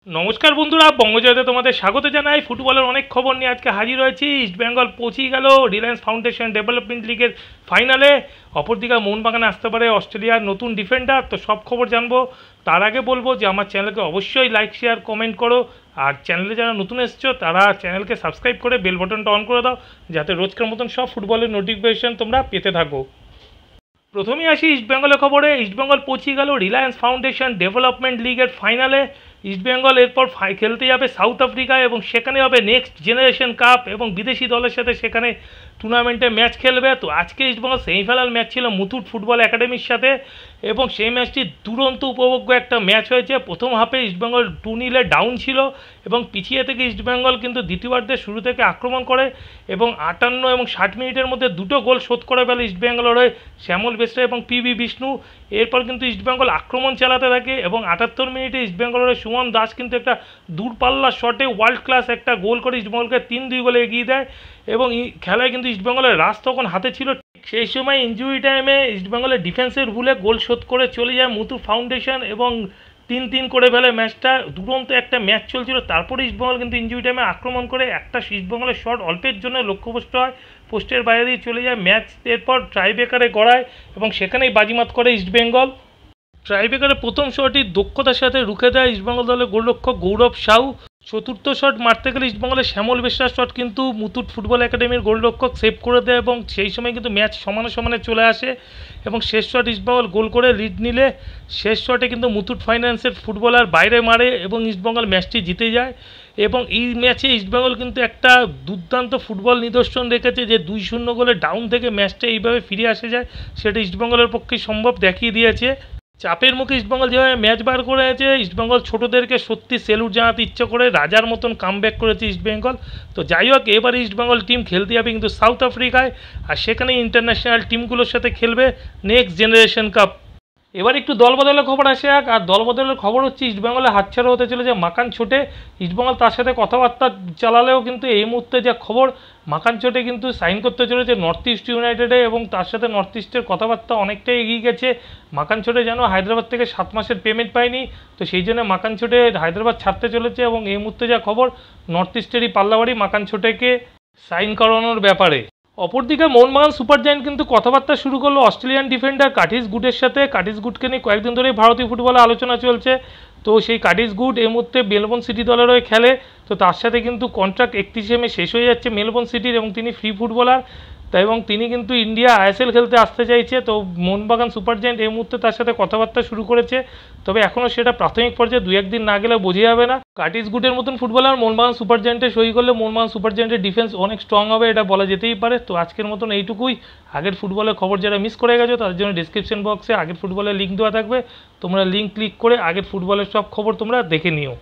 নমস্কার বন্ধুরা, বঙ্গজয়তে তোমাদের স্বাগত জানাই। ফুটবলের অনেক খবর নিয়ে আজকে হাজির হয়েছি। ইস্টবেঙ্গল পৌঁছেই গেল রিলায়েন্স ফাউন্ডেশন ডেভেলপমেন্ট লিগের ফাইনালে। অপরদিকে মোহনবাগানে আসতে পারে অস্ট্রেলিয়ার নতুন ডিফেন্ডার। তো সব খবর জানবো। তার আগে বলবো যে আমার চ্যানেলকে অবশ্যই লাইক শেয়ার কমেন্ট করো, আর চ্যানেলে যারা নতুন এসছো তারা চ্যানেলকে সাবস্ক্রাইব করে বেল বাটনটা অন করে দাও, যাতে রোজকার মতন সব ফুটবলের নোটিফিকেশন তোমরা পেতে থাকো। প্রথমেই আসি ইস্টবেঙ্গলের খবরে। ইস্টবেঙ্গল পৌঁছে গেল রিলায়েন্স ফাউন্ডেশন ডেভেলপমেন্ট লিগের ফাইনালে। ইস্টবেঙ্গল এরপর খেলতে যাবে সাউথ আফ্রিকায় এবং সেখানে হবে নেক্সট জেনারেশন কাপ এবং বিদেশি দলের সাথে সেখানে টুর্নামেন্টে ম্যাচ খেলবে। তো আজকে ইস্টবেঙ্গল সেমিফাইনাল ম্যাচ ছিল মুথুট ফুটবল একাডেমির সাথে এবং সেই ম্যাচটি দুরন্ত উপভোগ্য একটা ম্যাচ হয়েছে। প্রথম হাফে ইস্টবেঙ্গল 2-0 ডাউন ছিল এবং পিছিয়ে থেকে ইস্টবেঙ্গল কিন্তু দ্বিতীয়ার্ধে শুরু থেকে আক্রমণ করে এবং 58 এবং 60 মিনিটের মধ্যে দুটো গোল শোধ করে ফেলে ইস্টবেঙ্গলের হয়ে শ্যামল বেসরা এবং পিবি বিষ্ণু। এরপর কিন্তু ইস্টবেঙ্গল আক্রমণ চালাতে থাকে এবং 78 মিনিটে ইস্টবেঙ্গলের সুমন দাস কিন্তু একটা দূরপাল্লার শটে ওয়ার্ল্ড ক্লাস একটা গোল করে ইস্টবেঙ্গলকে 3-2 গোলে এগিয়ে দেয় এবং এই খেলায় কিন্তু ইস্টবেঙ্গলের রাশ তখন হাতে ছিল। সেই সময় ইনজুরি টাইমে ইস্টবেঙ্গলের ডিফেন্সের ভুলে গোল শোধ করে চলে যায় মুথুট ফাউন্ডেশন এবং 3-3 করে ফেলে ম্যাচটা। দুরন্ত একটা ম্যাচ চলছিল, তারপরে ইস্টবেঙ্গল কিন্তু ইনজুরি টাইমে আক্রমণ করে একটা ইস্টবেঙ্গলের শট অল্পের জন্য লক্ষ্যভ্রষ্ট হয়, পোস্টের বাইরে দিয়ে চলে যায়। ম্যাচ এরপর ট্রাইব্রেকারে গড়ায় এবং সেখানেই বাজিমাত করে ইস্টবেঙ্গল। ট্রাইব্রেকারের প্রথম শটটি দক্ষতার সাথে রুখে দেয় ইস্টবেঙ্গল দলের গোলরক্ষক গৌরব সাউ। চতুর্থ শট মারতে গেলে ইস্টবেঙ্গলের শ্যামল বেসরার শট কিন্তু মুথুট ফুটবল একাডেমির গোলরক্ষক সেভ করে দেয় এবং সেই সময় কিন্তু ম্যাচ সমানে সমানে চলে আসে এবং শেষ শট ইস্টবেঙ্গল গোল করে লিড নিলে শেষ শটে কিন্তু মুথুট ফাইন্যান্সের ফুটবলার বাইরে মারে এবং ইস্টবেঙ্গল ম্যাচটি জিতে যায়। এবং এই ম্যাচে ইস্টবেঙ্গল কিন্তু একটা দুর্দান্ত ফুটবল নিদর্শন রেখেছে যে 2-0 গোলে ডাউন থেকে ম্যাচটা এইভাবে ফিরে আসে যায়, সেটা ইস্টবেঙ্গলের পক্ষে সম্ভব দেখিয়ে দিয়েছে। চাপের মুখে ইস্টবেঙ্গল যেভাবে ম্যাচ বার করেছে, ইস্টবেঙ্গল ছোটোদেরকে সত্যি স্যালুট জানাতে ইচ্ছে করে রাজার মতন কামব্যাক করেছে ইস্টবেঙ্গল। তো যাই হোক, এবারে ইস্টবেঙ্গল টিম খেলতে যাবে কিন্তু সাউথ আফ্রিকায়, আর সেখানে ইন্টারন্যাশনাল টিমগুলোর সাথে খেলবে নেক্সট জেনারেশন কাপ। এবার একটু দলবদলের খবর আসে এক, আর দলবদলের খবর হচ্ছে ইস্টবেঙ্গলে হাতছাড়া হতে চলেছে মাকান ছোটে। ইস্টবেঙ্গল তার সাথে কথাবার্তা চালালেও কিন্তু এই মুহূর্তে যা খবর, মাকান ছোটে কিন্তু সাইন করতে চলেছে নর্থ ইস্ট ইউনাইটেডে এবং তার সাথে নর্থ ইস্টের কথাবার্তা অনেকটাই এগিয়ে গেছে। মাকান ছোটে যেন হায়দ্রাবাদ থেকে 7 মাসের পেমেন্ট পায়নি, তো সেই জন্য মাকান ছোটে হায়দ্রাবাদ ছাড়তে চলেছে এবং এই মুহূর্তে যা খবর, নর্থ ইস্টেরই পাল্লাবাড়ি মাকান ছোটেকে সাইন করানোর ব্যাপারে। অপরদিকে মোহনবাগান সুপার জায়ান্ট কিন্তু কথাবার্তা শুরু করলো অস্ট্রেলিয়ান ডিফেন্ডার কার্টিস গুডের সাথে। কার্টিস গুডকে নিয়ে কয়েকদিন ধরেই ভারতীয় ফুটবলে আলোচনা চলছে। তো সেই কার্টিস গুড এই মুহূর্তে মেলবোর্ন সিটি দলের হয়ে খেলে, তো তার সাথে কিন্তু কন্ট্রাক্ট 31 মে শেষ হয়ে যাচ্ছে মেলবোর্ন সিটির এবং তিনি ফ্রি ফুটবলার। তাই এবং তিনি কিন্তু ইন্ডিয়া আইএসএল খেলতে আসতে চাইছে। তো মোহনবাগান সুপার জায়ান্ট এই মুহূর্তে তার সাথে কথাবার্তা শুরু করেছে, তবে এখনও সেটা প্রাথমিক পর্যায়ে 2-1 দিন না গেলে বোঝা যাবে না। কার্টিস গুডের মতন ফুটবলার মোহনবাগান সুপার জায়ান্টে সই করলে মোহনবাগান সুপার জায়ান্টের ডিফেন্স অনেক স্ট্রং হবে, এটা বলা যেতেই পারে। তো আজকের মতন এইটুকুই। আগের ফুটবলের খবর যারা মিস করে গেছো তাদের জন্য ডিসক্রিপশন বক্সে আগের ফুটবলের লিঙ্ক দেওয়া থাকবে, তোমরা লিঙ্ক ক্লিক করে আগের ফুটবলের সব খবর তোমরা দেখে নিও।